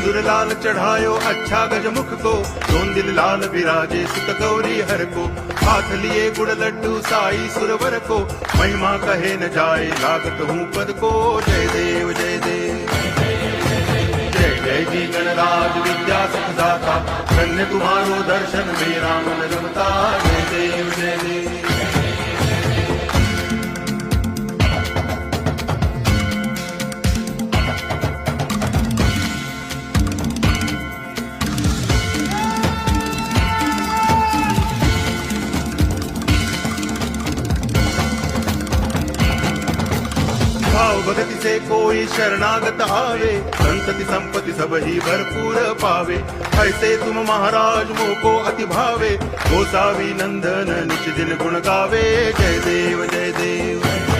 सिंदूर लाल चढ़ायो अच्छा गजमुख को, दोन दिल लाल विराजे सुत गौरी हर को, हाथ लिए गुड़ लड्डू साई सुरवर को, महिमा कहे न जाए लागत हूँ पद को। जय देव जय देव जय जय जी गणराज विद्या सुखदाता, धन्य तुम्हारो दर्शन मेरा मन रमता। जय देव जय देव भाव भगति से कोई शरणागत आवे, संतति संपत्ति सब ही भरपूर पावे। ऐसे तुम महाराज मोको अति भावे, गोसावी नंदन निच दिन गुण गावे। जय देव जय देव